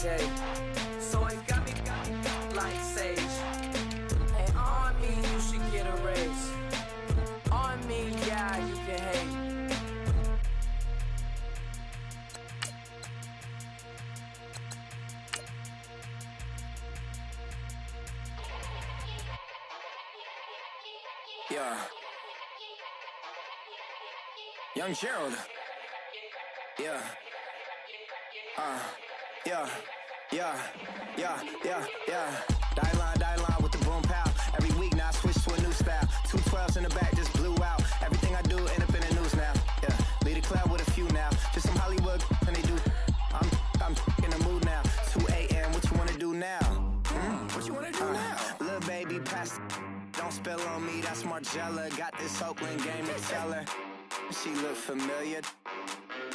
day. So it got me like sage. And on me, you should get a raise. On me, yeah, you can hate. Yeah. Young Gerald. Yeah. Yeah. Die line with the boom pow. Every week now I switch to a new style. 212s in the back just blew out. Everything I do end up in the news now. Yeah. Lead a cloud with a few now. Just some Hollywood and they do. I'm in the mood now. 2 a.m. What you wanna do now? What you wanna do now? Little baby pass. Don't spill on me, that's Margella. Got this Oakland game to tell her. She look familiar.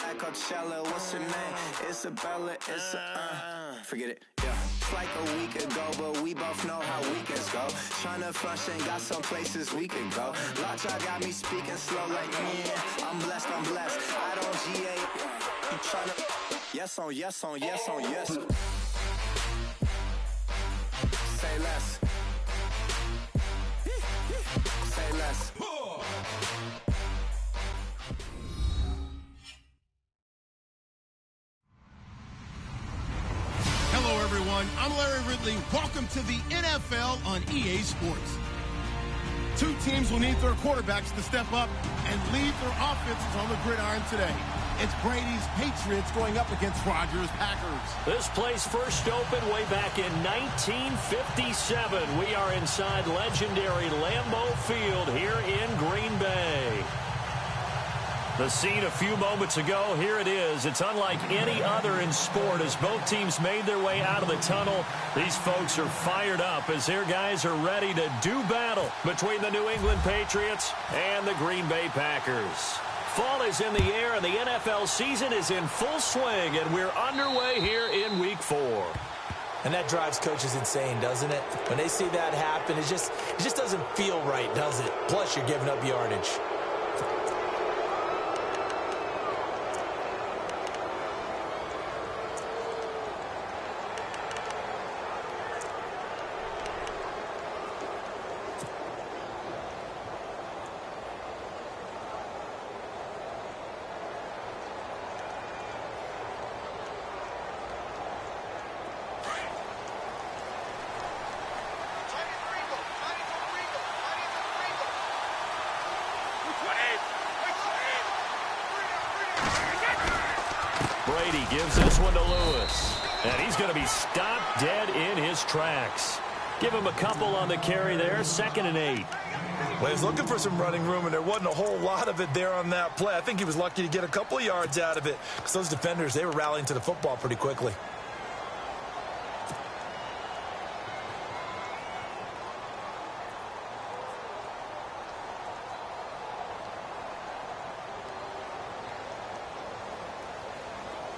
Like Coachella, what's her name? Isabella, forget it, yeah. It's like a week ago, but we both know how weekends go. Tryna function, got some places we could go. Lockjaw got me speaking slow like, yeah, I'm blessed. I don't GA, you tryna, yes on yes. Say less. Say less. Hello, everyone. I'm Larry Ridley. Welcome to the NFL on EA Sports. Two teams will need their quarterbacks to step up and lead their offenses on the gridiron today. It's Brady's Patriots going up against Rodgers' Packers. This place first opened way back in 1957. We are inside legendary Lambeau Field here in Green Bay. The scene a few moments ago, here it is. It's unlike any other in sport as both teams made their way out of the tunnel. These folks are fired up as their guys are ready to do battle between the New England Patriots and the Green Bay Packers. Fall is in the air and the NFL season is in full swing, and we're underway here in Week 4. And that drives coaches insane, doesn't it? When they see that happen, it just doesn't feel right, does it? Plus, you're giving up yardage. Brady gives this one to Lewis. And he's going to be stopped dead in his tracks. Give him a couple on the carry there, 2nd and 8. Well, he's looking for some running room, and there wasn't a whole lot of it there on that play. I think he was lucky to get a couple of yards out of it because those defenders, they were rallying to the football pretty quickly.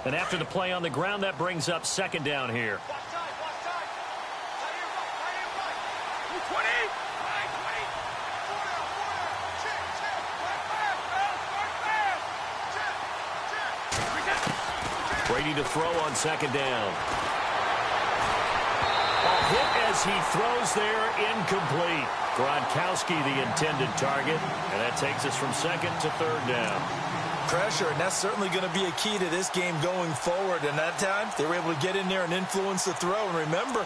And after the play on the ground, that brings up 2nd down here. Brady to throw on 2nd down. A hit as he throws there, incomplete. Gronkowski the intended target, and that takes us from 2nd to 3rd down. Pressure, and that's certainly going to be a key to this game going forward. And that time, they were able to get in there and influence the throw. And remember,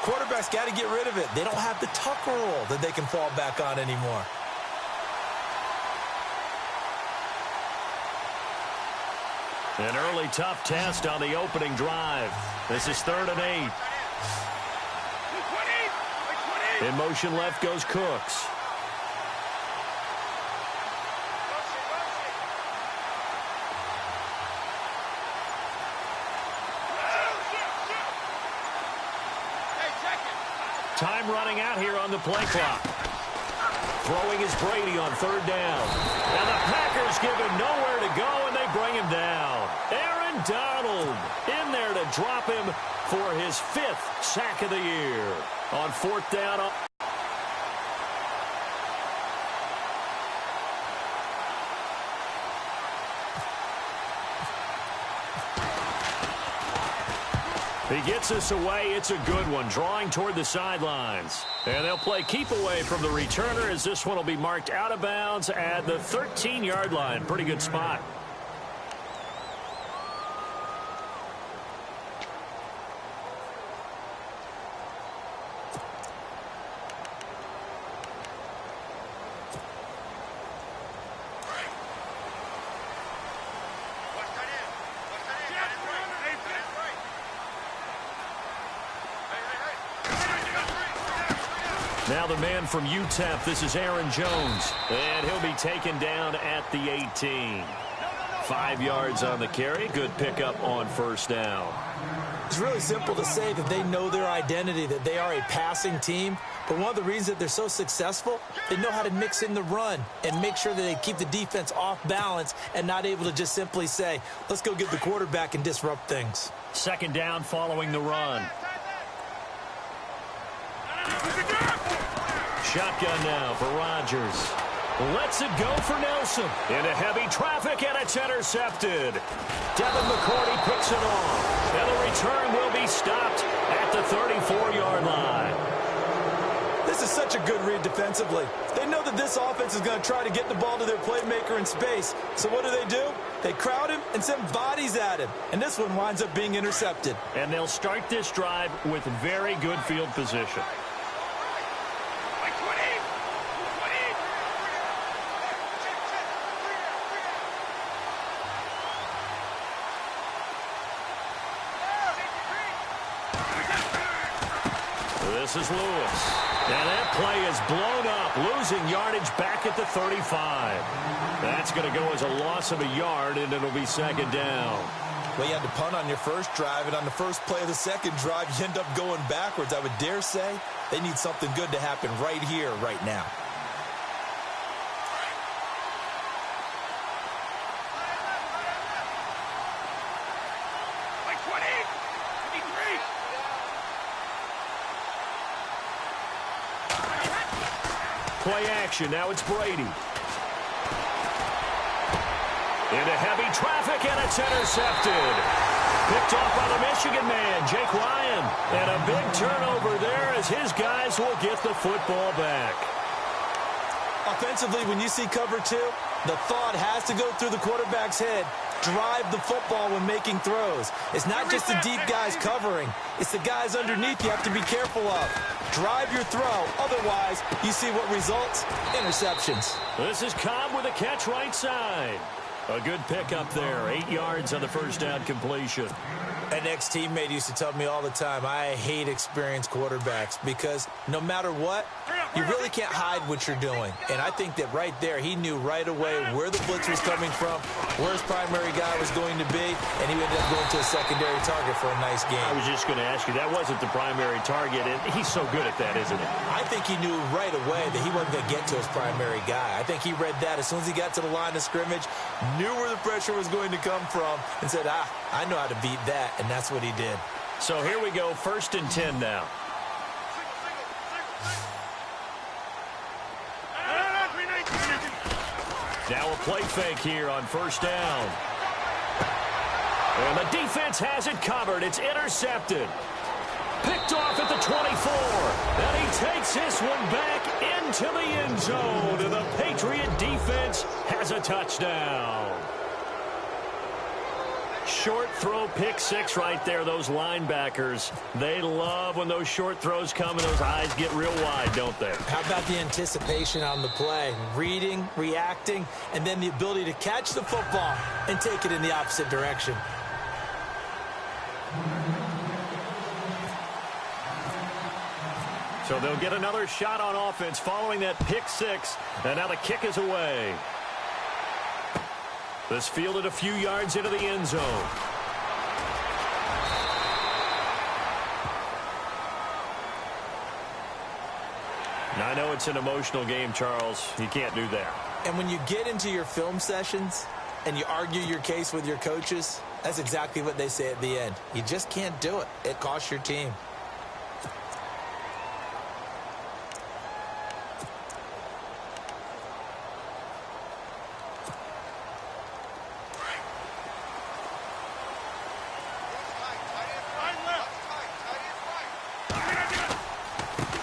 quarterbacks got to get rid of it. They don't have the Tucker rule that they can fall back on anymore. An early tough test on the opening drive. This is 3rd and 8. In motion left goes Cooks. Time running out here on the play clock. Throwing is Brady on 3rd down. And the Packers give him nowhere to go, and they bring him down. Aaron Donald in there to drop him for his 5th sack of the year. On 4th down. He gets us away. It's a good one, drawing toward the sidelines. And they'll play keep away from the returner as this one will be marked out of bounds at the 13-yard line. Pretty good spot. Now the man from UTEP, this is Aaron Jones. And he'll be taken down at the 18. 5 yards on the carry. Good pickup on first down. It's really simple to say that they know their identity, that they are a passing team. But one of the reasons that they're so successful, they know how to mix in the run and make sure that they keep the defense off balance and not able to just simply say, let's go get the quarterback and disrupt things. Second down following the run. Shotgun now for Rodgers. Lets it go for Nelson. Into heavy traffic, and it's intercepted. Devin McCourty picks it off. And the return will be stopped at the 34-yard line. This is such a good read defensively. They know that this offense is going to try to get the ball to their playmaker in space. So what do? They crowd him and send bodies at him. And this one winds up being intercepted. And they'll start this drive with very good field position. This is Lewis. And that play is blown up, losing yardage back at the 35. That's going to go as a loss of a yard, and it'll be second down. Well, you had to punt on your first drive, and on the first play of the second drive, you end up going backwards. I would dare say they need something good to happen right here, right now. Play action. Now it's Brady. Into heavy traffic, and it's intercepted. Picked off by the Michigan man, Jake Ryan. And a big turnover there as his guys will get the football back. Offensively, when you see cover two, the thought has to go through the quarterback's head. Drive the football when making throws. It's not just the deep guys covering. It's the guys underneath you have to be careful of. Drive your throw. Otherwise, you see what results? Interceptions. This is Cobb with a catch right side. A good pickup there. 8 yards on the first down completion. An ex-teammate used to tell me all the time, I hate experienced quarterbacks because no matter what, you really can't hide what you're doing. And I think that right there, he knew right away where the blitz was coming from, where his primary guy was going to be, and he ended up going to a secondary target for a nice game. I was just going to ask you, that wasn't the primary target, and he's so good at that, isn't he? I think he knew right away that he wasn't going to get to his primary guy. I think he read that as soon as he got to the line of scrimmage, knew where the pressure was going to come from, and said, I know how to beat that. And that's what he did. So here we go, 1st and 10 now. Now a play fake here on first down. And the defense has it covered. It's intercepted. Picked off at the 24. And he takes this one back into the end zone. And the Patriot defense has a touchdown. Short throw, pick six right there. Those linebackers, they love when those short throws come and those eyes get real wide, don't they? How about the anticipation on the play? Reading, reacting, and then the ability to catch the football and take it in the opposite direction. So they'll get another shot on offense following that pick six, and now the kick is away. This fielded a few yards into the end zone. Now, I know it's an emotional game, Charles. You can't do that. And when you get into your film sessions and you argue your case with your coaches, that's exactly what they say at the end. You just can't do it. It costs your team.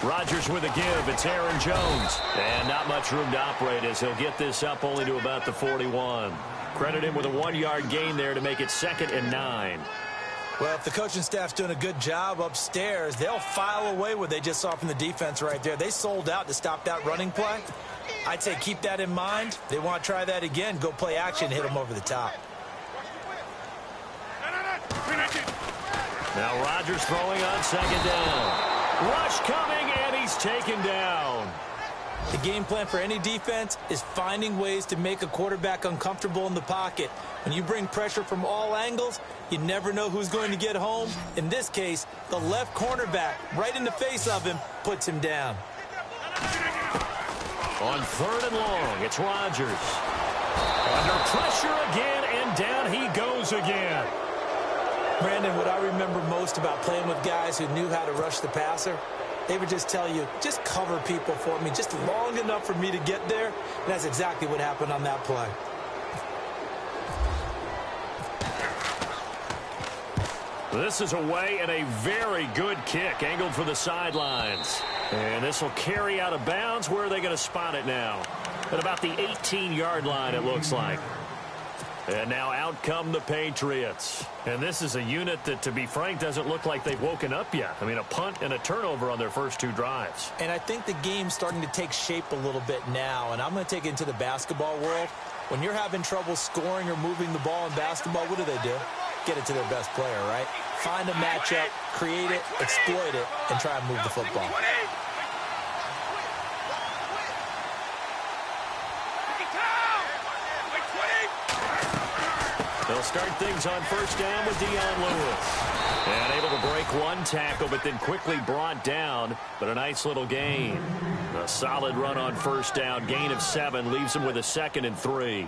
Rodgers with a give. It's Aaron Jones. And not much room to operate as he'll get this up only to about the 41. Credit him with a 1-yard gain there to make it 2nd and 9. Well, if the coaching staff's doing a good job upstairs, they'll file away what they just saw from the defense right there. They sold out to stop that running play. I'd say keep that in mind. They want to try that again. Go play action, hit them over the top. Now Rodgers throwing on 2nd down. Rush coming, and he's taken down. The game plan for any defense is finding ways to make a quarterback uncomfortable in the pocket. When you bring pressure from all angles, you never know who's going to get home. In this case, the left cornerback, right in the face of him, puts him down. On 3rd and long, it's Rodgers. Under pressure again, and down he goes again. Brandon, what I remember most about playing with guys who knew how to rush the passer, they would just tell you, just cover people for me, just long enough for me to get there. And that's exactly what happened on that play. This is away and a very good kick, angled for the sidelines. And this will carry out of bounds. Where are they going to spot it now? At about the 18-yard line, it looks like. And now out come the Patriots. And this is a unit that, to be frank, doesn't look like they've woken up yet. I mean, a punt and a turnover on their first 2 drives. And I think the game's starting to take shape a little bit now. And I'm going to take it into the basketball world. When you're having trouble scoring or moving the ball in basketball, what do? Get it to their best player, right? Find a matchup, create it, exploit it, and try and move the football. They'll start things on 1st down with Dion Lewis. And able to break 1 tackle, but then quickly brought down. But a nice little gain. A solid run on 1st down. Gain of 7 leaves him with a 2nd and 3.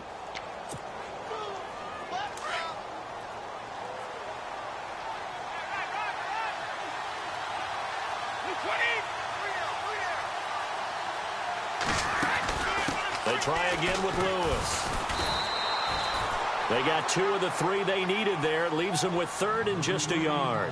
They try again with Lewis. They got 2 of the 3 they needed there. It leaves them with 3rd and just a yard.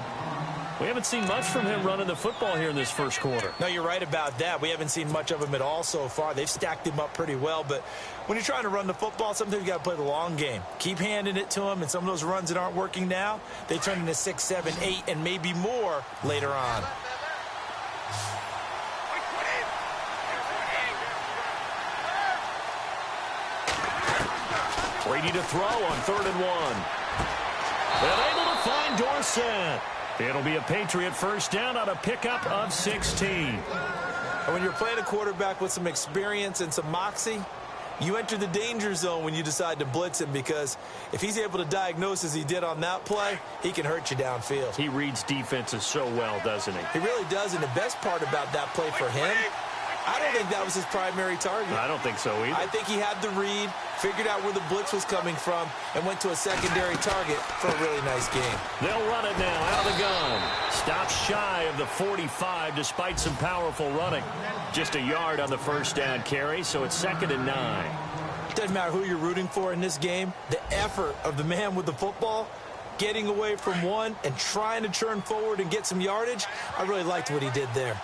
We haven't seen much from him running the football here in this first quarter. No, you're right about that. We haven't seen much of him at all so far. They've stacked him up pretty well. But when you're trying to run the football, sometimes you got to play the long game. Keep handing it to him, and some of those runs that aren't working now, they turn into 6, 7, 8, and maybe more later on. Brady to throw on 3rd and 1. And able to find Dorsett. It'll be a Patriot 1st down on a pickup of 16. And when you're playing a quarterback with some experience and some moxie, you enter the danger zone when you decide to blitz him, because if he's able to diagnose as he did on that play, he can hurt you downfield. He reads defenses so well, doesn't he? He really does, and the best part about that play for him, I don't think that was his primary target. I don't think so either. I think he had the read, figured out where the blitz was coming from, and went to a secondary target for a really nice game. They'll run it now out of the gun. Stops shy of the 45 despite some powerful running. Just a yard on the 1st down carry, so it's 2nd and 9. Doesn't matter who you're rooting for in this game. The effort of the man with the football, getting away from one and trying to turn forward and get some yardage, I really liked what he did there.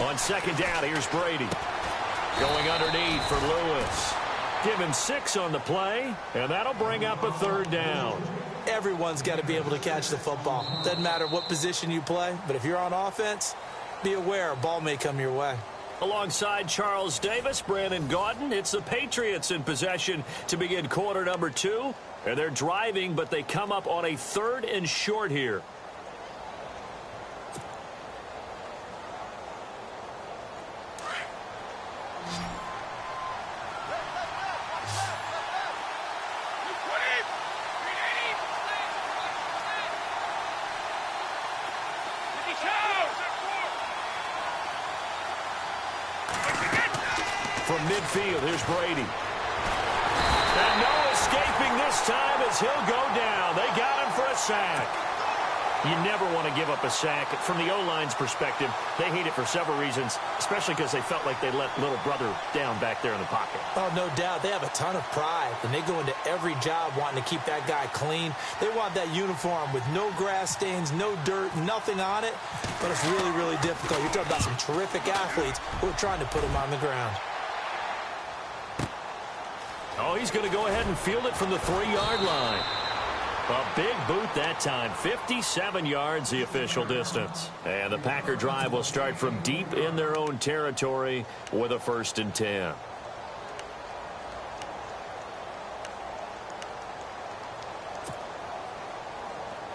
On 2nd down, here's Brady. Going underneath for Lewis. Give him 6 on the play, and that'll bring up a 3rd down. Everyone's got to be able to catch the football. Doesn't matter what position you play, but if you're on offense, be aware a ball may come your way. Alongside Charles Davis, Brandon Gaudin, it's the Patriots in possession to begin quarter number 2. And they're driving, but they come up on a 3rd and short here. From midfield, here's Brady. And no escaping this time as he'll go down. They got him for a sack. You never want to give up a sack. From the O-line's perspective, they hate it for several reasons, especially because they felt like they let little brother down back there in the pocket. Oh, no doubt. They have a ton of pride, and they go into every job wanting to keep that guy clean. They want that uniform with no grass stains, no dirt, nothing on it. But it's really, really difficult. You're talking about some terrific athletes who are trying to put him on the ground. Oh, he's going to go ahead and field it from the 3-yard line. A big boot that time. 57 yards, the official distance. And the Packer drive will start from deep in their own territory with a 1st and 10.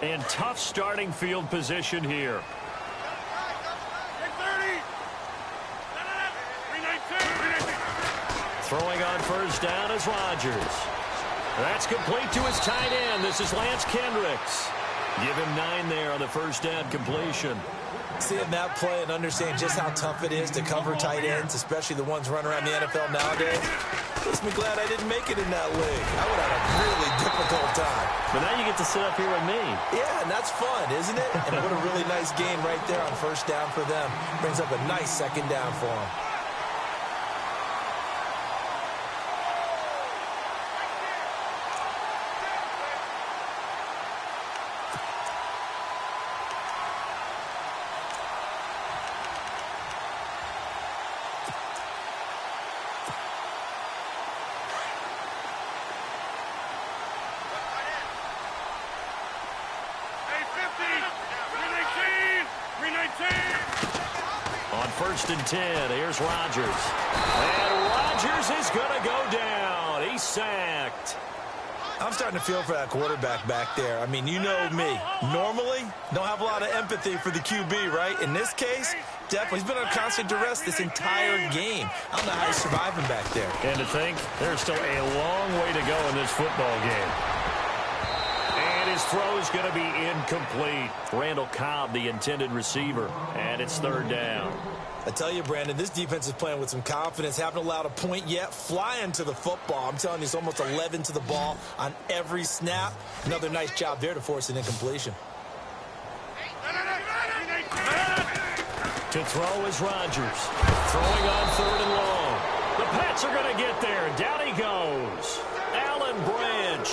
And tough starting field position here. Throwing on 1st down is Rodgers. That's complete to his tight end. This is Lance Kendricks. Give him 9 there on the 1st down completion. Seeing that play and understanding just how tough it is to cover tight ends, especially the ones running around the NFL nowadays, makes me glad I didn't make it in that league. I would have had a really difficult time. But now you get to sit up here with me. Yeah, and that's fun, isn't it? And what a really nice game right there on 1st down for them. Brings up a nice 2nd down for them. On 1st and 10, here's Rodgers. And Rodgers is going to go down. He's sacked. I'm starting to feel for that quarterback back there. I mean, you know me. Normally, don't have a lot of empathy for the QB, right? In this case, definitely. He's been on constant duress this entire game. I don't know how he's surviving back there. And to think, there's still a long way to go in this football game. And his throw is going to be incomplete. Randall Cobb, the intended receiver. And it's 3rd down. I tell you, Brandon, this defense is playing with some confidence. Haven't allowed a point yet. Flying to the football. I'm telling you, it's almost 11 to the ball on every snap. Another nice job there to force an incompletion. To throw is Rodgers. Throwing on 3rd and long. The Pats are going to get there. Down he goes. Alan Branch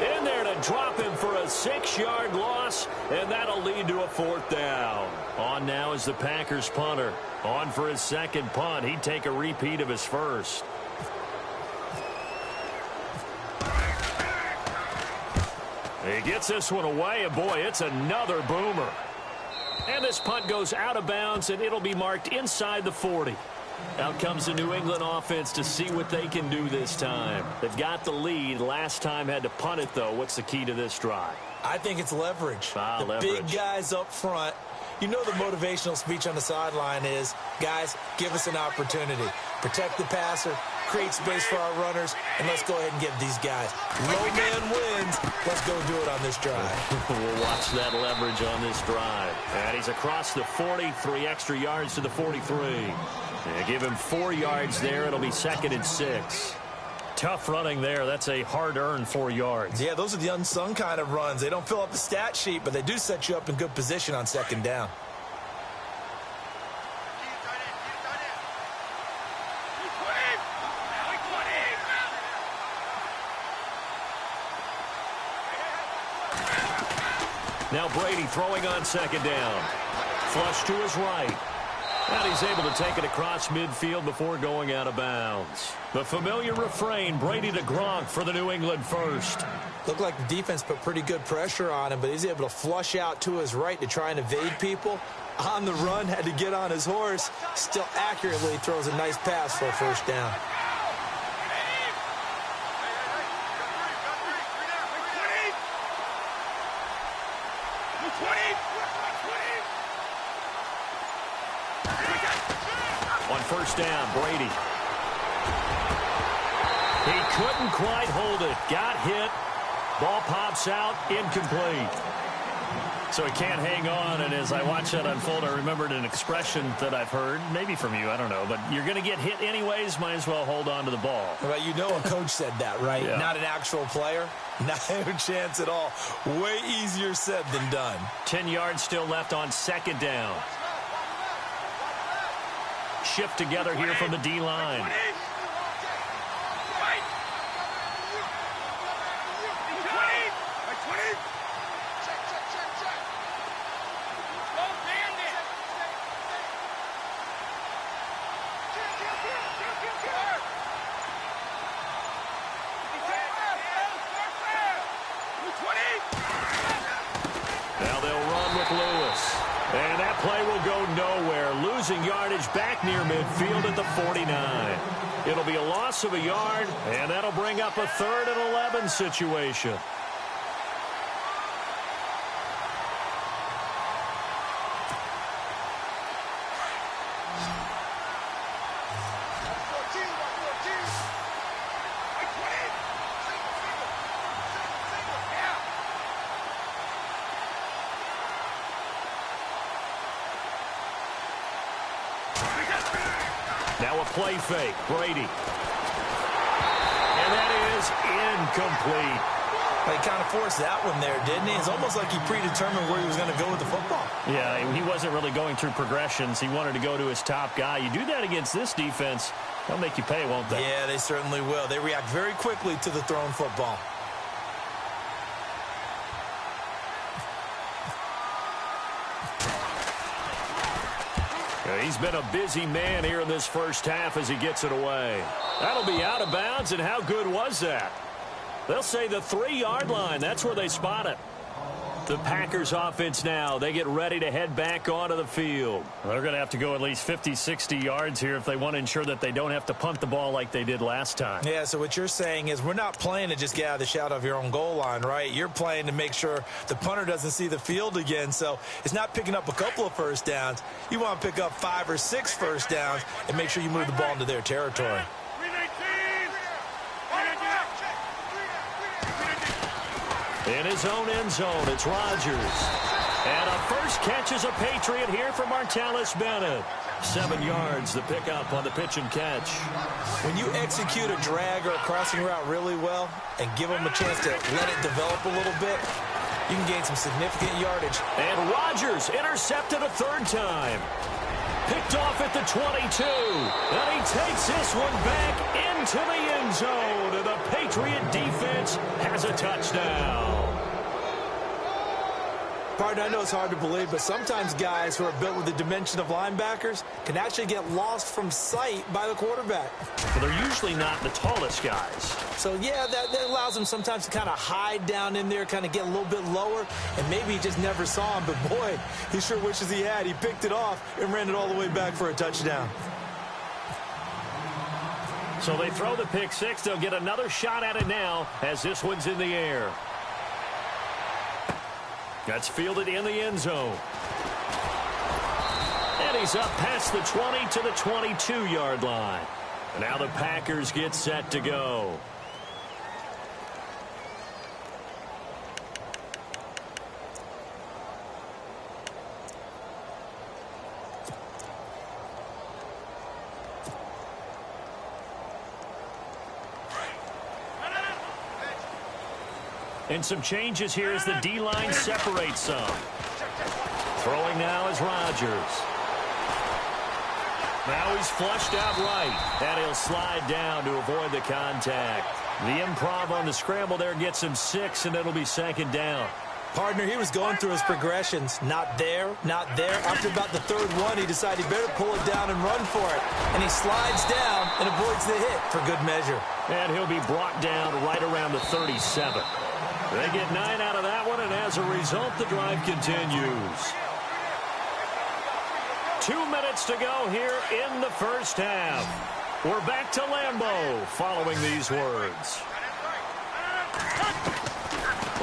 in there to drop him for a 6-yard loss, and that'll lead to a 4th down. On now is the Packers punter. On for his 2nd punt. He'd take a repeat of his 1st. He gets this one away, and boy, it's another boomer. And this punt goes out of bounds, and it'll be marked inside the 40. Out comes the New England offense to see what they can do this time. They've got the lead. Last time had to punt it, though. What's the key to this drive? I think it's leverage. Leverage. Big guys up front. You know the motivational speech on the sideline is, guys, give us an opportunity. Protect the passer, create space for our runners, and let's go ahead and give these guys. Low man wins. Let's go do it on this drive. We'll watch that leverage on this drive. And he's across the 40, 3 extra yards to the 43. They give him 4 yards there. It'll be 2nd and 6. Tough running there. That's a hard-earned 4 yards. Yeah, those are the unsung kind of runs. They don't fill up the stat sheet, but they do set you up in good position on 2nd down. Now Brady throwing on 2nd down. Flush to his right. And he's able to take it across midfield before going out of bounds. The familiar refrain, Brady to Gronk for the New England 1st. Looked like the defense put pretty good pressure on him, but he's able to flush out to his right to try and evade people. On the run, had to get on his horse. Still accurately throws a nice pass for a 1st down. On 1st down, Brady. He couldn't quite hold it. Got hit. Ball pops out. Incomplete. So he can't hang on, and as I watch that unfold, I remembered an expression that I've heard, maybe from you, I don't know, but you're going to get hit anyways, might as well hold on to the ball. Well, you know a coach said that, right? Yeah. Not an actual player. Not a chance at all. Way easier said than done. 10 yards still left on second down. Shift together here from the D-line. Now they'll run with Lewis. And that play will go nowhere. Losing yardage back near midfield at the 49. It'll be a loss of a yard, and that'll bring up a 3rd and 11 situation. Now a play fake. Brady. And that is incomplete. He kind of forced that one there, didn't he? It's almost like he predetermined where he was going to go with the football. Yeah, he wasn't really going through progressions. He wanted to go to his top guy. You do that against this defense, they'll make you pay, won't they? Yeah, they certainly will. They react very quickly to the thrown football. He's been a busy man here in this first half as he gets it away. That'll be out of bounds, and how good was that? They'll say the 3-yard line. That's where they spot it. The Packers offense now, they get ready to head back onto the field. They're going to have to go at least 50, 60 yards here if they want to ensure that they don't have to punt the ball like they did last time. Yeah, so what you're saying is we're not playing to just get out of the shadow of your own goal line, right? You're playing to make sure the punter doesn't see the field again. So it's not picking up a couple of first downs. You want to pick up 5 or 6 first downs and make sure you move the ball into their territory. In his own end zone, it's Rodgers. And a first catch is a Patriot here for Martellus Bennett. 7 yards, the pickup on the pitch and catch. When you execute a drag or a crossing route really well and give them a chance to let it develop a little bit, you can gain some significant yardage. And Rodgers intercepted a 3rd time. Picked off at the 22. And he takes this one back into the end zone. And the Patriot defense has a touchdown. Partner, I know it's hard to believe, but sometimes guys who are built with the dimension of linebackers can actually get lost from sight by the quarterback. But they're usually not the tallest guys. So, yeah, that allows them sometimes to kind of hide down in there, kind of get a little bit lower, and maybe he just never saw him. But, boy, he sure wishes he had. He picked it off and ran it all the way back for a touchdown. So they throw the pick 6. They'll get another shot at it now as this one's in the air. That's fielded in the end zone. And he's up past the 20 to the 22-yard line. Now the Packers get set to go. And some changes here as the D-line separates some. Throwing now is Rodgers. Now he's flushed out right. And he'll slide down to avoid the contact. The improv on the scramble there gets him 6, and it'll be 2nd down. Partner, he was going through his progressions. Not there, not there. After about the 3rd one, he decided he better pull it down and run for it. And he slides down and avoids the hit for good measure. And he'll be brought down right around the 37. They get 9 out of that one, and as a result, the drive continues. 2 minutes to go here in the first half. We're back to Lambeau following these words.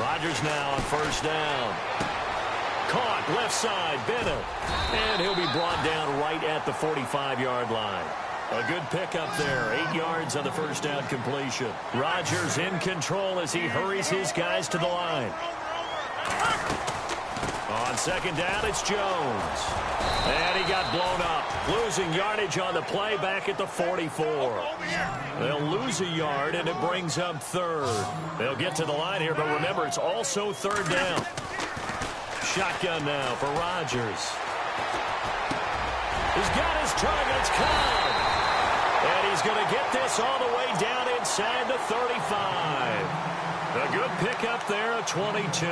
Rodgers now on 1st down. Caught left side, Bennett. And he'll be brought down right at the 45-yard line. A good pickup there. 8 yards on the 1st down completion. Rodgers in control as he hurries his guys to the line. On second down, it's Jones. And he got blown up. Losing yardage on the play back at the 44. They'll lose a yard, and it brings up third. They'll get to the line here, but remember, it's also third down. Shotgun now for Rodgers. He's got his targets caught. And he's going to get this all the way down inside the 35. A good pickup there at 22.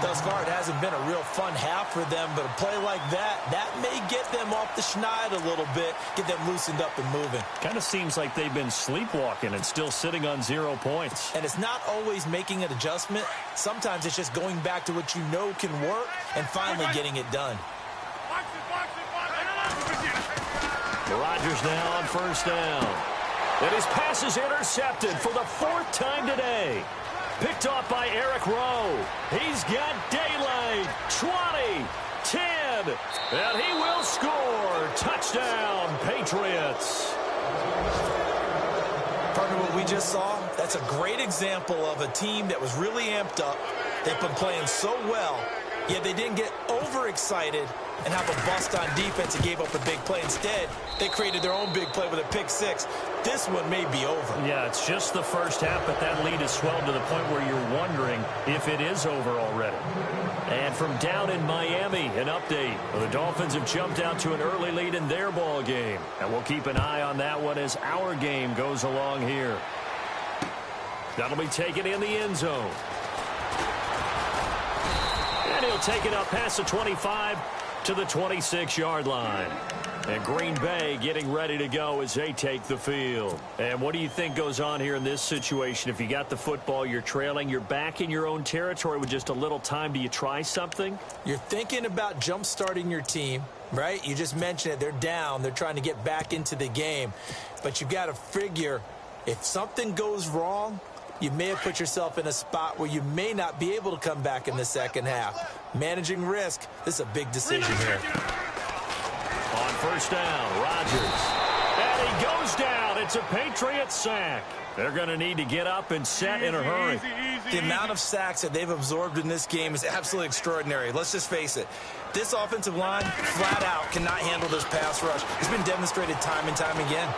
Thus far, it hasn't been a real fun half for them, but a play like that may get them off the schneid a little bit, get them loosened up and moving. Kind of seems like they've been sleepwalking and still sitting on 0 points. And it's not always making an adjustment. Sometimes it's just going back to what you know can work and finally getting it done. Rodgers now on first down. And his pass is intercepted for the 4th time today. Picked off by Eric Rowe. He's got daylight. 20, 10, and he will score. Touchdown, Patriots. Partner, what we just saw, that's a great example of a team that was really amped up. They've been playing so well, yet they didn't get overexcited and have a bust on defense and gave up a big play. Instead, they created their own big play with a pick six. This one may be over. Yeah, it's just the first half, but that lead has swelled to the point where you're wondering if it is over already. And from down in Miami, an update. The Dolphins have jumped out to an early lead in their ball game. And we'll keep an eye on that one as our game goes along here. That'll be taken in the end zone. And he'll take it up past the 25 to the 26-yard line. And Green Bay getting ready to go as they take the field. And what do you think goes on here in this situation? If you got the football, you're trailing, you're back in your own territory with just a little time. Do you try something? You're thinking about jump-starting your team, right? You just mentioned it. They're down. They're trying to get back into the game. But you've got to figure if something goes wrong, you may have put yourself in a spot where you may not be able to come back in the second half. Managing risk, this is a big decision here. On first down, Rodgers. And he goes down. It's a Patriot sack. They're going to need to get up and set in a hurry. The amount of sacks that they've absorbed in this game is absolutely extraordinary. Let's just face it. This offensive line, flat out, cannot handle this pass rush. It's been demonstrated time and time again.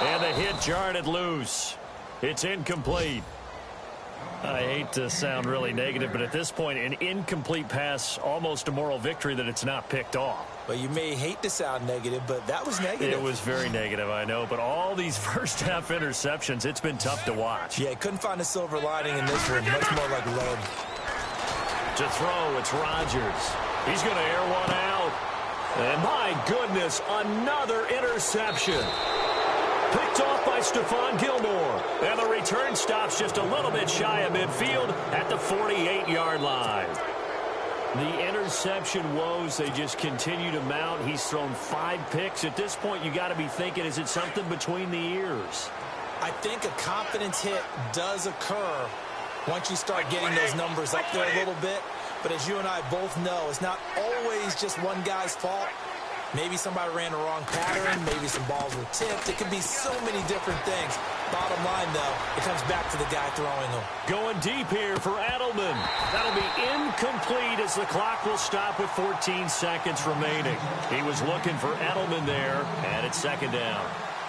And the hit jarred it loose. It's incomplete. I hate to sound really negative, but at this point, an incomplete pass, almost a moral victory that it's not picked off. Well, you may hate to sound negative, but that was negative. It was very negative, I know. But all these first-half interceptions, it's been tough to watch. Yeah, couldn't find a silver lining in this one. Much more like lead. To throw, it's Rodgers. He's going to air one out. And my goodness, another interception. Picked off by Stephon Gilmore. And the return stops just a little bit shy of midfield at the 48-yard line. The interception woes, they just continue to mount. He's thrown 5 picks. At this point, you got to be thinking, is it something between the ears? I think a confidence hit does occur once you start getting those numbers up there a little bit. But as you and I both know, it's not always just one guy's fault. Maybe somebody ran the wrong pattern. Maybe some balls were tipped. It could be so many different things. Bottom line, though, it comes back to the guy throwing them. Going deep here for Edelman. That'll be incomplete as the clock will stop with 14 seconds remaining. He was looking for Edelman there, and it's second down.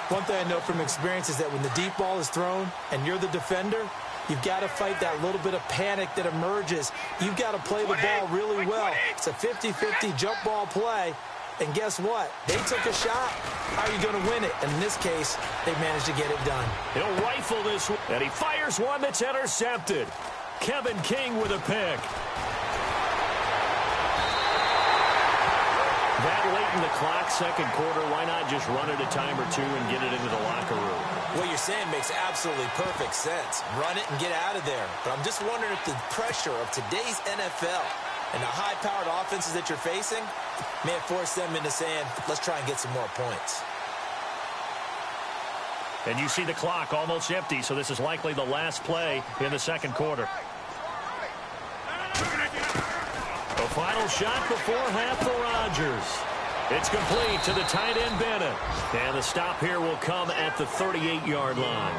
One thing I know from experience is that when the deep ball is thrown and you're the defender, you've got to fight that little bit of panic that emerges. You've got to play the ball really well. It's a 50-50 jump ball play. And guess what? They took a shot. How are you going to win it? And in this case, they managed to get it done. He'll rifle this one, and he fires one that's intercepted. Kevin King with a pick. That late in the clock, second quarter, why not just run it a time or two and get it into the locker room? What you're saying makes absolutely perfect sense. Run it and get out of there. But I'm just wondering if the pressure of today's NFL and the high-powered offenses that you're facing may have forced them into saying, let's try and get some more points. And you see the clock almost empty, so this is likely the last play in the second quarter. The final shot before half for Rodgers. It's complete to the tight end Bennett. And the stop here will come at the 38-yard line.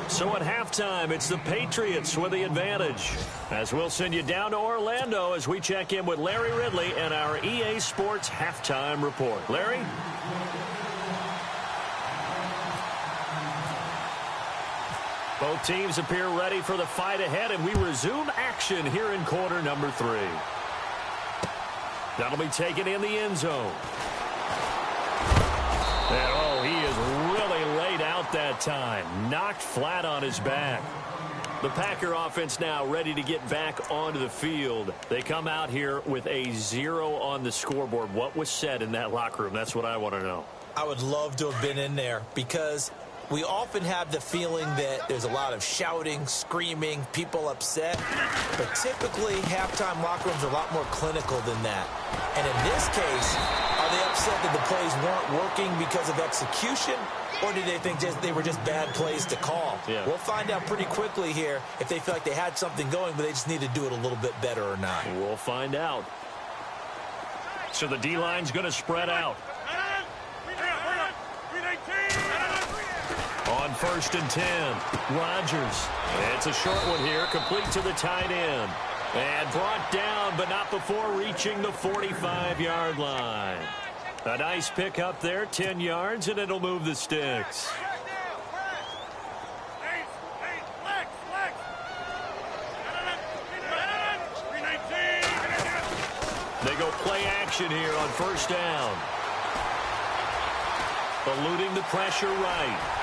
So at halftime, it's the Patriots with the advantage. As we'll send you down to Orlando as we check in with Larry Ridley and our EA Sports Halftime Report. Larry? Both teams appear ready for the fight ahead, and we resume action here in quarter number 3. That'll be taken in the end zone. And, oh, he is really laid out that time. Knocked flat on his back. The Packer offense now ready to get back onto the field. They come out here with a 0 on the scoreboard. What was said in that locker room? That's what I want to know. I would love to have been in there because we often have the feeling that there's a lot of shouting, screaming, people upset. But typically, halftime locker rooms are a lot more clinical than that. And in this case, are they upset that the plays weren't working because of execution? Or do they think they were just bad plays to call? Yeah. We'll find out pretty quickly here if they feel like they had something going, but they just need to do it a little bit better or not. We'll find out. So the D-line's going to spread out. On 1st and 10, Rodgers. It's a short one here, complete to the tight end. And brought down, but not before reaching the 45-yard line. A nice pick up there, 10 yards, and it'll move the sticks. They go play action here on 1st down. Eluding the pressure right.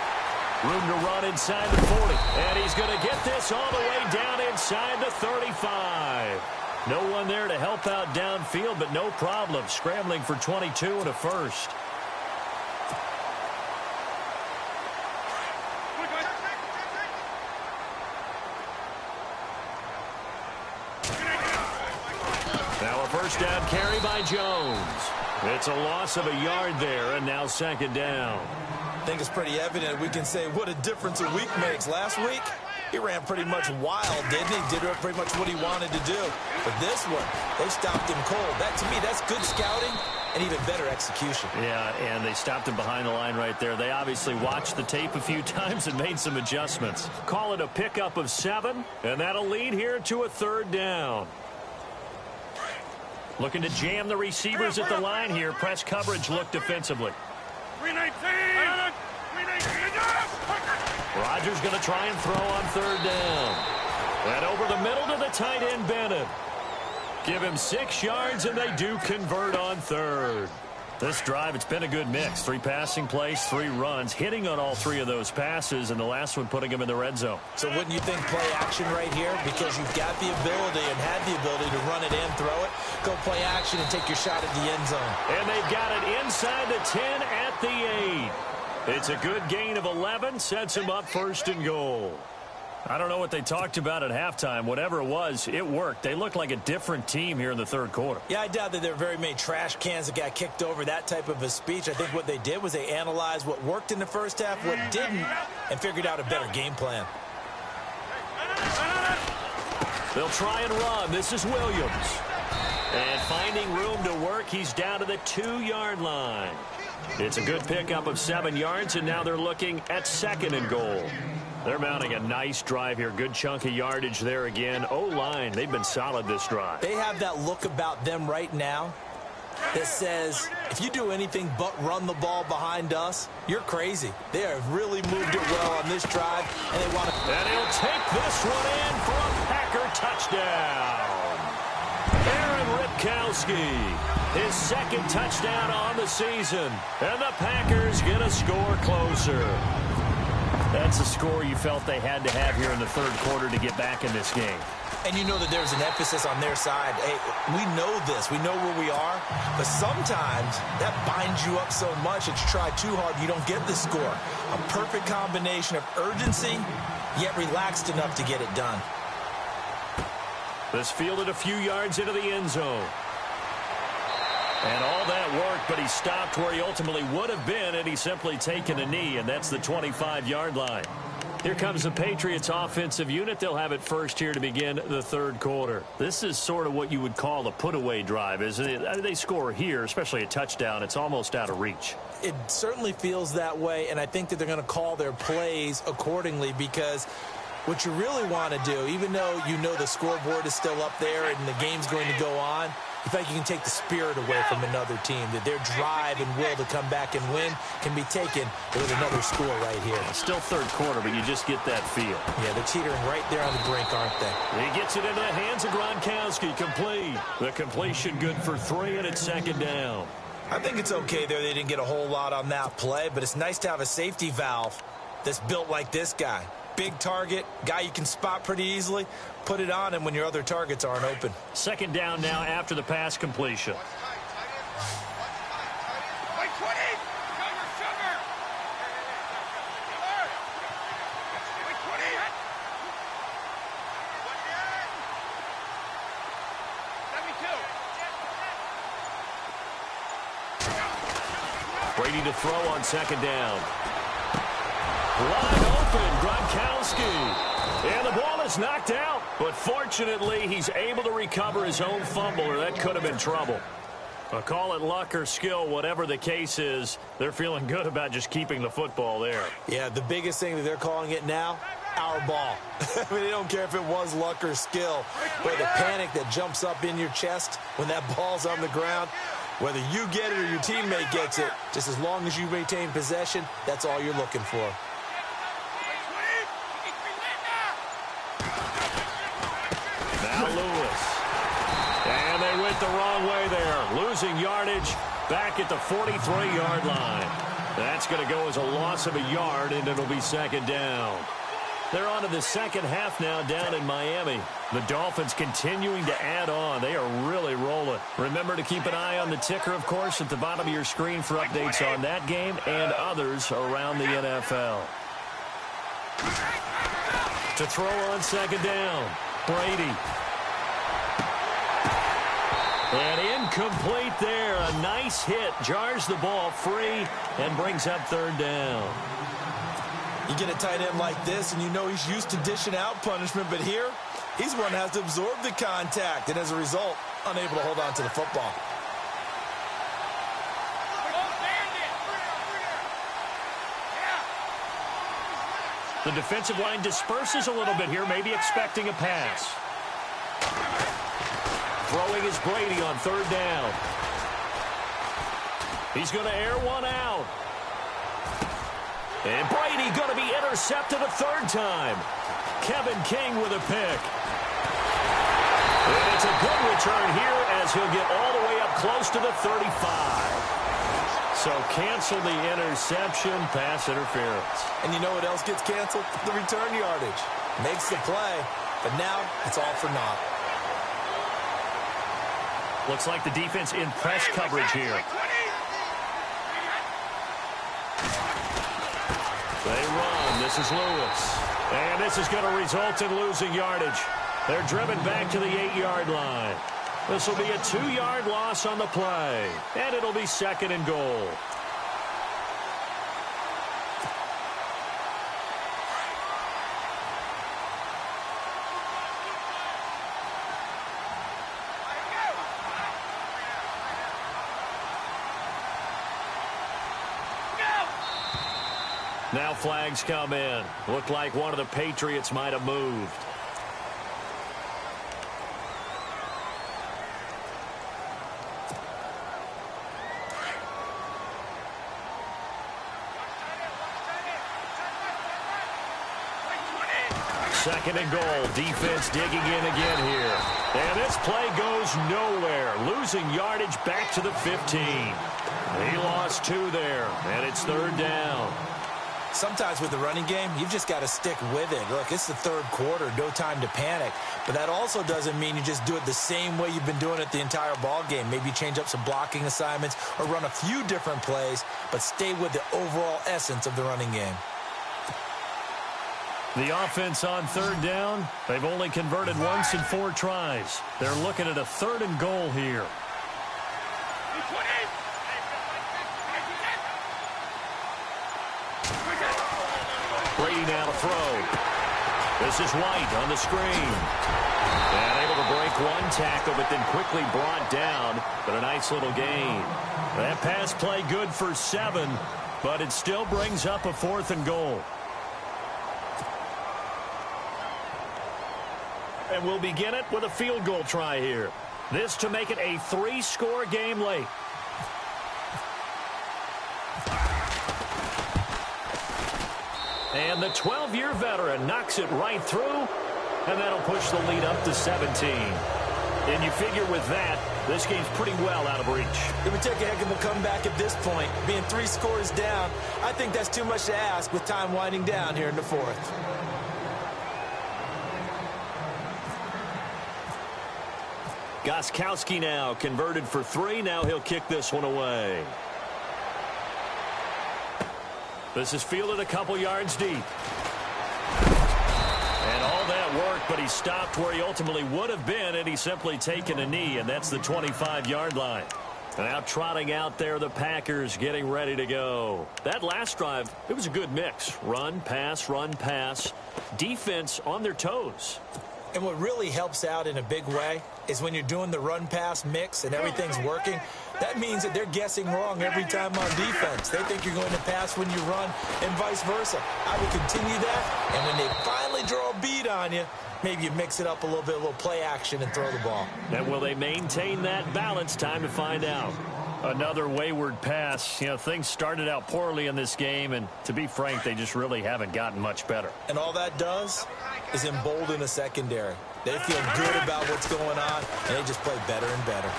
Room to run inside the 40. And he's going to get this all the way down inside the 35. No one there to help out downfield, but no problem. Scrambling for 22 and a first. Now a first down carry by Jones. It's a loss of a yard there, and now 2nd down. I think it's pretty evident. We can say what a difference a week makes. Last week, he ran pretty much wild, didn't he? Did pretty much what he wanted to do. But this one, they stopped him cold. That, to me, that's good scouting and even better execution. Yeah, and they stopped him behind the line right there. They obviously watched the tape a few times and made some adjustments. Call it a pickup of 7, and that'll lead here to a 3rd down. Looking to jam the receivers at the line here. Press coverage look defensively. Rodgers going to try and throw on 3rd down. And over the middle to the tight end, Bennett. Give him 6 yards, and they do convert on 3rd. This drive, it's been a good mix. 3 passing plays, 3 runs, hitting on all 3 of those passes, and the last one putting him in the red zone. So wouldn't you think play action right here? Because you've got the ability and had the ability to run it and throw it. Go play action and take your shot at the end zone. And they've got it inside the 10 at the 8. It's a good gain of 11, sets him up 1st and goal. I don't know what they talked about at halftime. Whatever it was, it worked. They look like a different team here in the 3rd quarter. Yeah, I doubt that there were very many trash cans that got kicked over, that type of a speech. I think what they did was they analyzed what worked in the first half, what didn't, and figured out a better game plan. They'll try and run. This is Williams. And finding room to work, he's down to the 2-yard line. It's a good pickup of 7 yards, and now they're looking at 2nd and goal. They're mounting a nice drive here. Good chunk of yardage there again. O-line, they've been solid this drive. They have that look about them right now that says, if you do anything but run the ball behind us, you're crazy. They have really moved it well on this drive, and they want to... And he'll take this one in for a Packer touchdown. Aaron Ripkowski, his 2nd touchdown on the season. And the Packers get a score closer. That's a score you felt they had to have here in the 3rd quarter to get back in this game. And you know that there's an emphasis on their side. Hey, we know this. We know where we are. But sometimes that binds you up so much that you try too hard, you don't get the score. A perfect combination of urgency, yet relaxed enough to get it done. This fielded a few yards into the end zone. And all that worked, but he stopped where he ultimately would have been had he simply taken a knee, and that's the 25-yard line. Here comes the Patriots offensive unit. They'll have it first here to begin the third quarter. This is sort of what you would call a put-away drive, isn't it? They score here, especially a touchdown. It's almost out of reach. It certainly feels that way, and I think that they're going to call their plays accordingly, because what you really want to do, even though you know the scoreboard is still up there and the game's going to go on, you think you can take the spirit away from another team, that their drive and will to come back and win can be taken with another score right here. Still third quarter, but you just get that feel. Yeah, they're teetering right there on the brink, aren't they? He gets it into the hands of Gronkowski. Complete. The completion good for 3, and it's second down. I think it's okay there. They didn't get a whole lot on that play, but it's nice to have a safety valve that's built like this guy. Big target, guy you can spot pretty easily. Put it on him when your other targets aren't open. Second down now after the pass completion. Brady to throw on second down. Wide open, Gronkowski. And the ball is knocked out. But fortunately, he's able to recover his own fumble, or that could have been trouble. Call it luck or skill, whatever the case is, they're feeling good about just keeping the football there. Yeah, the biggest thing that they're calling it now, our ball. I mean, they don't care if it was luck or skill. But the panic that jumps up in your chest when that ball's on the ground, whether you get it or your teammate gets it, just as long as you maintain possession, that's all you're looking for. Now Lewis. And they went the wrong way there. Losing yardage back at the 43-yard line. That's going to go as a loss of a yard, and it'll be second down. They're on to the second half now down in Miami. The Dolphins continuing to add on. They are really rolling. Remember to keep an eye on the ticker, of course, at the bottom of your screen for updates on that game and others around the NFL. To throw on second down, Brady. And incomplete there. A nice hit. Jars the ball free and brings up third down. You get a tight end like this, and you know he's used to dishing out punishment, but here, he's one that has to absorb the contact, and as a result, unable to hold on to the football. The defensive line disperses a little bit here, maybe expecting a pass. Throwing is Brady on third down. He's going to air one out. And Brady going to be intercepted a third time. Kevin King with a pick. And it's a good return here as he'll get all the way up close to the 35. So cancel the interception, pass interference. And you know what else gets canceled? The return yardage. Makes the play, but now it's all for naught. Looks like the defense in press coverage here. They run. This is Lewis. And this is going to result in losing yardage. They're driven back to the 8-yard line. This will be a 2-yard loss on the play. And it'll be second and goal. Now flags come in. Looked like one of the Patriots might have moved. Second and goal. Defense digging in again here. And this play goes nowhere. Losing yardage back to the 15. He lost 2 there, and it's third down. Sometimes with the running game, you've just got to stick with it. Look, it's the third quarter, no time to panic. But that also doesn't mean you just do it the same way you've been doing it the entire ball game. Maybe change up some blocking assignments or run a few different plays, but stay with the overall essence of the running game. The offense on third down, they've only converted once in 4 tries. They're looking at a third and goal here. Brady now to throw. This is White on the screen. And able to break one tackle, but then quickly brought down. But a nice little gain. That pass play good for 7, but it still brings up a 4th and goal. And we'll begin it with a field goal try here. This to make it a 3-score game late. And the 12-year veteran knocks it right through, and that'll push the lead up to 17. And you figure with that, this game's pretty well out of reach. It would take a heck of a comeback at this point. Being 3 scores down, I think that's too much to ask with time winding down here in the 4th. Gostkowski now converted for 3. Now he'll kick this one away. This is fielded a couple yards deep. And all that work, but he stopped where he ultimately would have been, and he's simply taken a knee, and that's the 25-yard line. Now trotting out there, the Packers getting ready to go. That last drive, it was a good mix. Run, pass, defense on their toes. And what really helps out in a big way is when you're doing the run-pass mix and everything's working, that means that they're guessing wrong every time on defense. They think you're going to pass when you run and vice versa. I would continue that, and when they finally draw a beat on you, maybe you mix it up a little bit, a little play action and throw the ball. And will they maintain that balance? Time to find out. Another wayward pass. You know, things started out poorly in this game, and to be frank, they just really haven't gotten much better. And all that does is embolden a secondary. They feel good about what's going on, and they just play better and better.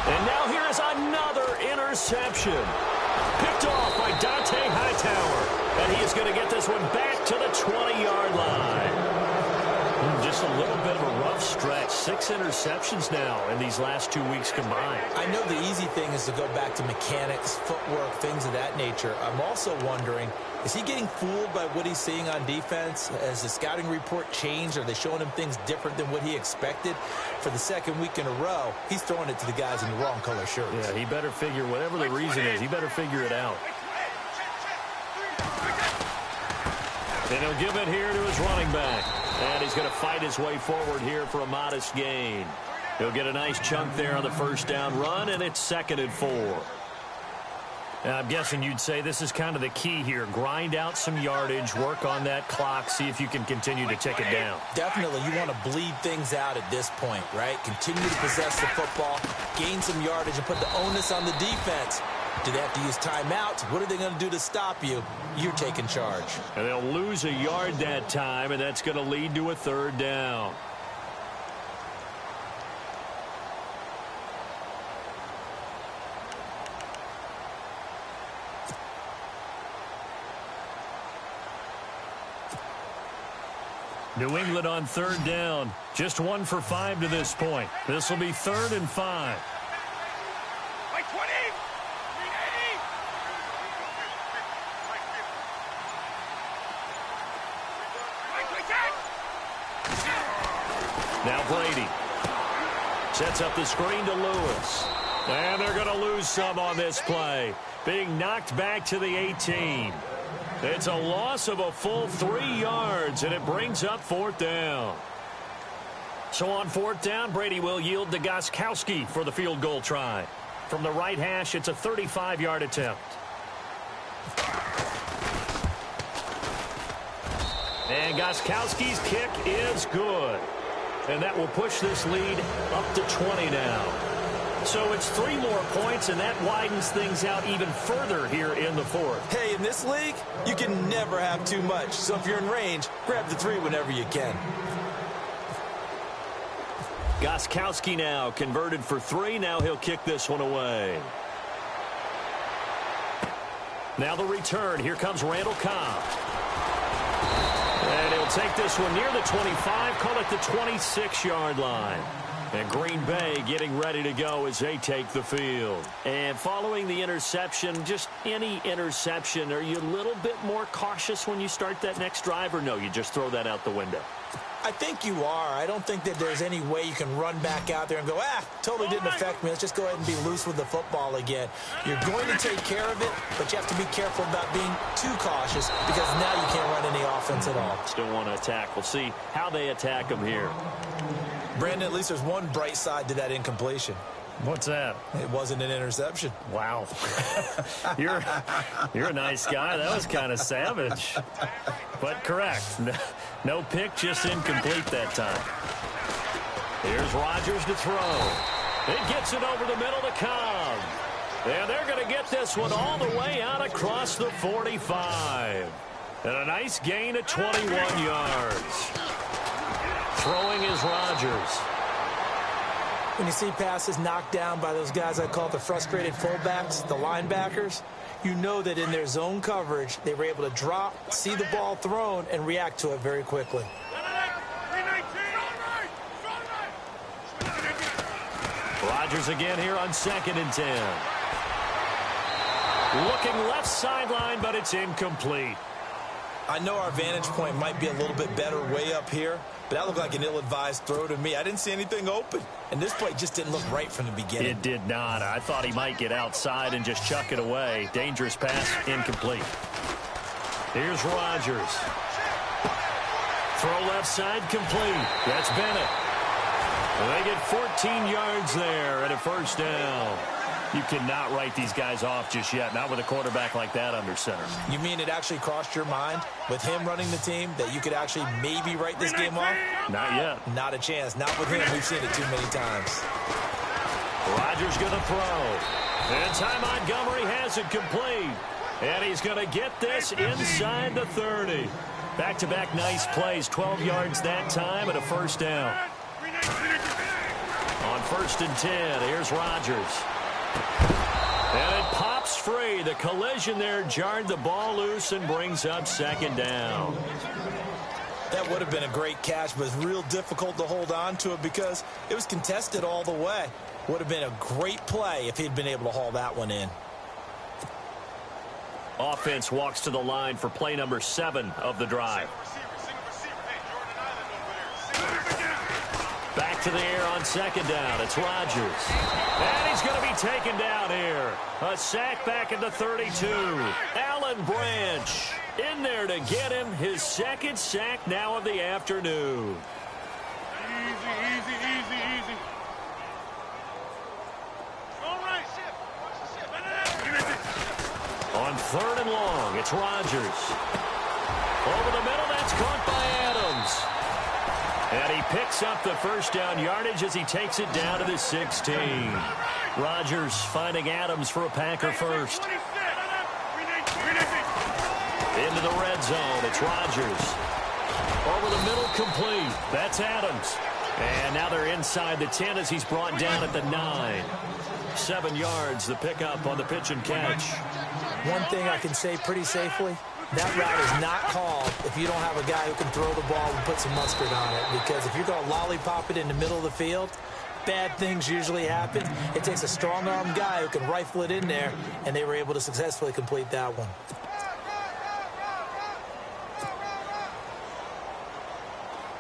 And now here is another interception. Picked off by Dante Hightower. And he is going to get this one back to the 20-yard line. Just a little bit of a rough stretch. 6 interceptions now in these last 2 weeks combined. I know the easy thing is to go back to mechanics, footwork, things of that nature. I'm also wondering, is he getting fooled by what he's seeing on defense? Has the scouting report changed? Are they showing him things different than what he expected? For the 2nd week in a row, he's throwing it to the guys in the wrong color shirts. Yeah, he better figure, whatever the reason is, he better figure it out. And he'll give it here to his running back. And he's going to fight his way forward here for a modest gain. He'll get a nice chunk there on the first down run, and it's 2nd and 4. Now, I'm guessing you'd say this is kind of the key here. Grind out some yardage, work on that clock, see if you can continue to tick it down. Definitely, you want to bleed things out at this point, right? Continue to possess the football, gain some yardage, and put the onus on the defense. Do they have to use timeouts? What are they going to do to stop you? You're taking charge. And they'll lose a yard that time, and that's going to lead to a 3rd down. New England on 3rd down. Just 1 for 5 to this point. This will be 3rd and 5. Now Brady sets up the screen to Lewis. And they're going to lose some on this play. Being knocked back to the 18. It's a loss of a full 3 yards, and it brings up 4th down. So on 4th down, Brady will yield to Gostkowski for the field goal try. From the right hash, it's a 35-yard attempt. And Gostkowski's kick is good. And that will push this lead up to 20 now. So it's 3 more points, and that widens things out even further here in the 4th. Hey, in this league, you can never have too much. So if you're in range, grab the 3 whenever you can. Gostkowski now converted for 3. Now he'll kick this one away. Now the return. Here comes Randall Cobb. And he'll take this one near the 25, call it the 26-yard line. And Green Bay getting ready to go as they take the field. And following the interception, just any interception, are you a little bit more cautious when you start that next drive, or no, you just throw that out the window? I think you are. I don't think that there's any way you can run back out there and go, totally didn't affect me. Let's just go ahead and be loose with the football again. You're going to take care of it, but you have to be careful about being too cautious because now you can't run any offense at all. Still want to attack. We'll see how they attack him here. Brandon, at least there's one bright side to that incompletion. What's that? It wasn't an interception. Wow. You're a nice guy. That was kind of savage. But correct. No pick, just incomplete that time. Here's Rodgers to throw. It gets it over the middle to Cobb. And they're going to get this one all the way out across the 45. And a nice gain of 21 yards. Throwing is Rodgers. When you see passes knocked down by those guys I call the frustrated fullbacks, the linebackers, you know that in their zone coverage, they were able to drop, see the ball thrown, and react to it very quickly. Rodgers again here on 2nd and 10. Looking left sideline, but it's incomplete. I know our vantage point might be a little bit better way up here, but that looked like an ill-advised throw to me. I didn't see anything open, and this play just didn't look right from the beginning. It did not. I thought he might get outside and just chuck it away. Dangerous pass, incomplete. Here's Rodgers. Throw left side, complete. That's Bennett. They get 14 yards there and a first down. You cannot write these guys off just yet, not with a quarterback like that under center. You mean it actually crossed your mind with him running the team that you could actually maybe write this game off? Not yet. Not a chance. Not with him. We've seen it too many times. Rodgers going to throw. And Ty Montgomery has it complete. And he's going to get this inside the 30. Back-to-back nice plays. 12 yards that time and a first down. On 1st and 10, here's Rodgers. And it pops free. The collision there jarred the ball loose and brings up 2nd down. That would have been a great catch, but it's real difficult to hold on to it because it was contested all the way. Would have been a great play if he'd been able to haul that one in. Offense walks to the line for play number 7 of the drive. Back to the air on 2nd down. It's Rodgers. And he's going to be taken down here. A sack back at the 32. Alan Branch in there to get him his 2nd sack now of the afternoon. Easy. All right. On 3rd and long, it's Rodgers. Over the middle, that's caught by Adams. And he picks up the first down yardage as he takes it down to the 16. Rodgers finding Adams for a Packer first. Into the red zone. It's Rodgers. Over the middle, complete. That's Adams. And now they're inside the 10 as he's brought down at the 9. 7 yards, the pickup on the pitch and catch. One thing I can say pretty safely, that route is not called if you don't have a guy who can throw the ball and put some mustard on it. Because if you're going to lollipop it in the middle of the field, bad things usually happen. It takes a strong-arm guy who can rifle it in there, and they were able to successfully complete that one.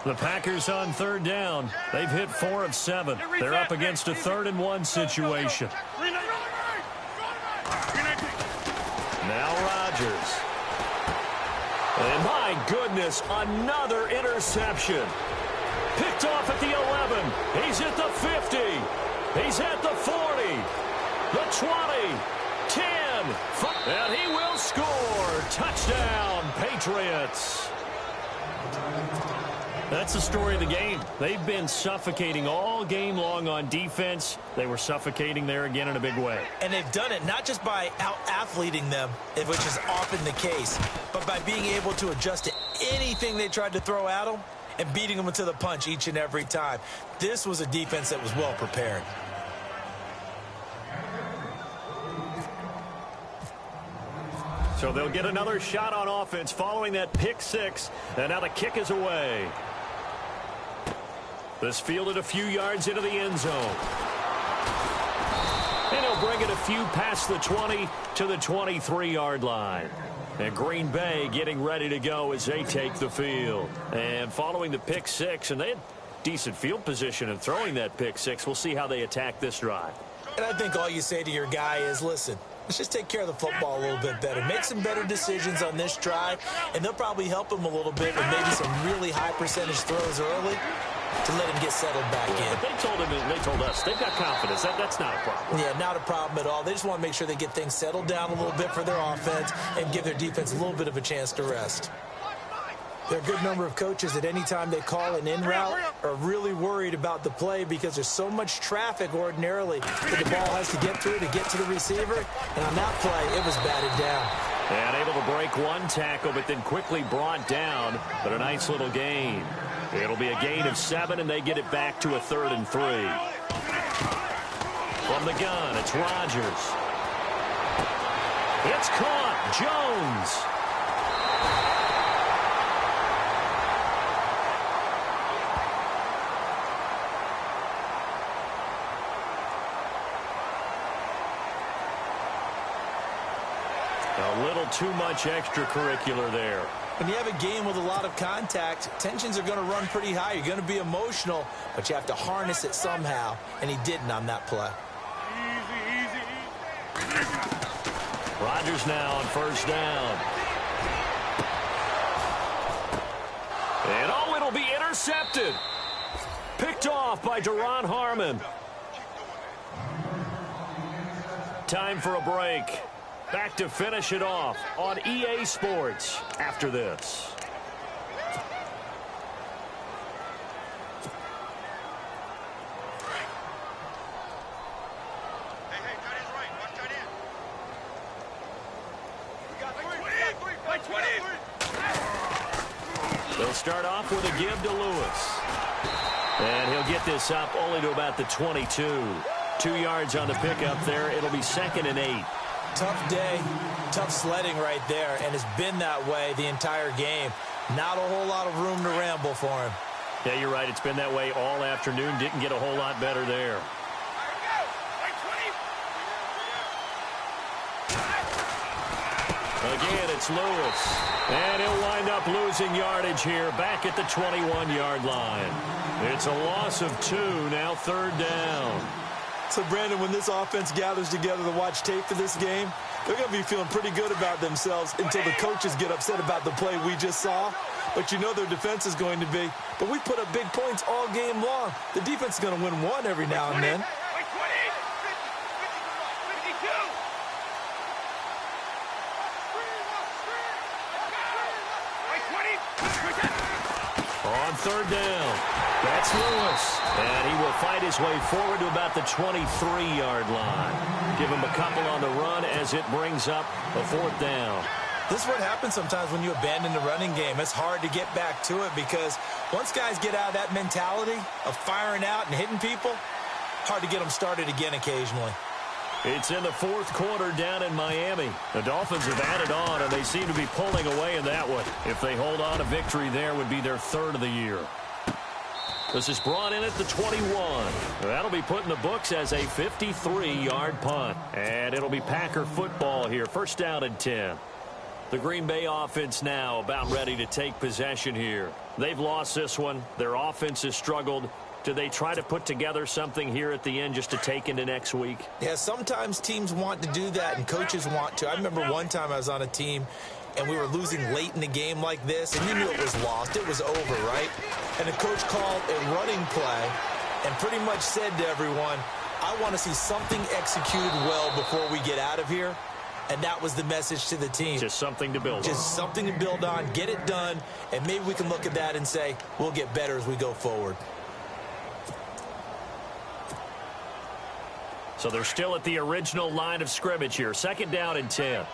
The Packers on 3rd down. They've hit 4 of 7. They're up against a 3rd and 1 situation. Now Rodgers. And my goodness, another interception. Picked off at the 11. He's at the 50. He's at the 40. The 20. 10. And he will score. Touchdown, Patriots. That's the story of the game. They've been suffocating all game long on defense. They were suffocating there again in a big way. And they've done it not just by out-athleting them, which is often the case, but by being able to adjust to anything they tried to throw at them and beating them to the punch each and every time. This was a defense that was well prepared. So they'll get another shot on offense following that pick 6. And now the kick is away. This fielded a few yards into the end zone. And he'll bring it a few past the 20 to the 23-yard line. And Green Bay getting ready to go as they take the field. And following the pick six, and they had decent field position in throwing that pick six. We'll see how they attack this drive. And I think all you say to your guy is, listen, let's just take care of the football a little bit better. Make some better decisions on this drive, and they'll probably help him a little bit with maybe some really high percentage throws early to let him get settled back in. But they told him, and they told us, they've got confidence. That's not a problem. Yeah, not a problem at all. They just want to make sure they get things settled down a little bit for their offense and give their defense a little bit of a chance to rest. There are a good number of coaches at any time they call an in route are really worried about the play because there's so much traffic ordinarily that the ball has to get through to get to the receiver. And on that play, it was batted down. And able to break one tackle, but then quickly brought down. But a nice little gain. It'll be a gain of 7, and they get it back to a 3rd and 3. From the gun, it's Rodgers. It's caught. Jones. A little too much extracurricular there. When you have a game with a lot of contact, tensions are going to run pretty high. You're going to be emotional, but you have to harness it somehow, and he didn't on that play. Rodgers now on 1st down. And oh, it'll be intercepted. Picked off by Duron Harmon. Time for a break. Back to finish it off on EA Sports after this. They'll start off with a give to Lewis. And he'll get this up only to about the 22. 2 yards on the pickup there. It'll be 2nd and 8. Tough day, tough sledding right there, and it's been that way the entire game. Not a whole lot of room to ramble for him. Yeah, you're right. It's been that way all afternoon. Didn't get a whole lot better there. Again, it's Lewis. And he'll wind up losing yardage here back at the 21-yard line. It's a loss of 2, now 3rd down. So, Brandon, when this offense gathers together to watch tape for this game, they're going to be feeling pretty good about themselves until the coaches get upset about the play we just saw. But you know their defense is going to be. But we put up big points all game long. The defense is going to win one every now and then. On 3rd down, that's Lewis. And he will fight his way forward to about the 23-yard line. Give him a couple on the run as it brings up a 4th down. This is what happens sometimes when you abandon the running game. It's hard to get back to it because once guys get out of that mentality of firing out and hitting people, hard to get them started again occasionally. It's in the 4th quarter down in Miami. The Dolphins have added on, and they seem to be pulling away in that one. If they hold on, a victory there would be their 3rd of the year. This is brought in at the 21. That'll be put in the books as a 53-yard punt. And it'll be Packer football here. 1st down and 10. The Green Bay offense now about ready to take possession here. They've lost this one. Their offense has struggled. Do they try to put together something here at the end just to take into next week? Yeah, sometimes teams want to do that and coaches want to. I remember one time I was on a team and we were losing late in the game like this, and you knew it was lost. It was over, right? And the coach called a running play and pretty much said to everyone, I want to see something executed well before we get out of here. And that was the message to the team. Just something to build on. Just something to build on, get it done, and maybe we can look at that and say, we'll get better as we go forward. So they're still at the original line of scrimmage here. 2nd down and 10.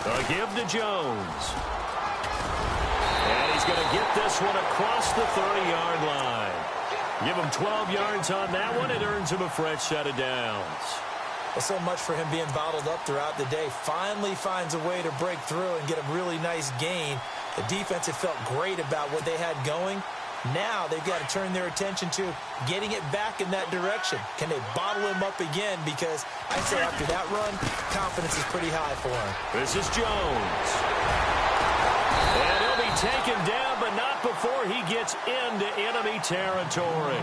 A give to Jones. And he's going to get this one across the 30-yard line. Give him 12 yards on that one. It earns him a fresh set of downs. Well, so much for him being bottled up throughout the day. Finally finds a way to break through and get a really nice gain. The defense had felt great about what they had going. Now they've got to turn their attention to getting it back in that direction. Can they bottle him up again? Because I'd say after that run, confidence is pretty high for him. This is Jones. And he'll be taken down, but not before he gets into enemy territory.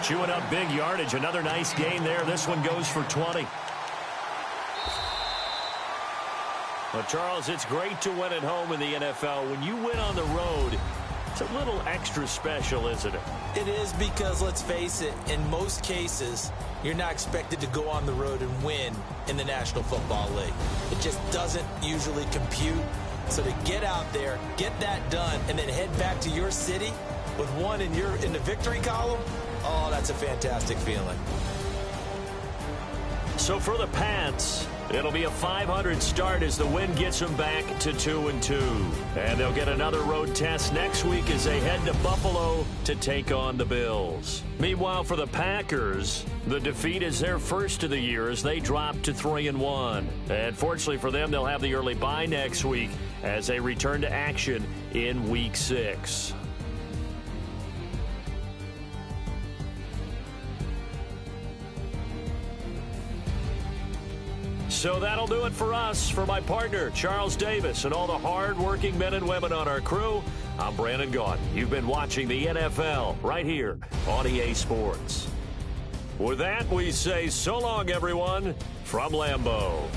Chewing up big yardage. Another nice gain there. This one goes for 20. Well, Charles, it's great to win at home in the NFL. When you win on the road, it's a little extra special, isn't it? It is because, let's face it, in most cases, you're not expected to go on the road and win in the National Football League. It just doesn't usually compute. So to get out there, get that done, and then head back to your city with one in the victory column, oh, that's a fantastic feeling. So for the Pats, it'll be a .500 start as the win gets them back to 2-2. And they'll get another road test next week as they head to Buffalo to take on the Bills. Meanwhile, for the Packers, the defeat is their first of the year as they drop to 3-1. And fortunately for them, they'll have the early bye next week as they return to action in Week 6. So that'll do it for us. For my partner, Charles Davis, and all the hard-working men and women on our crew, I'm Brandon Gaudin. You've been watching the NFL right here on EA Sports. With that, we say so long, everyone, from Lambeau.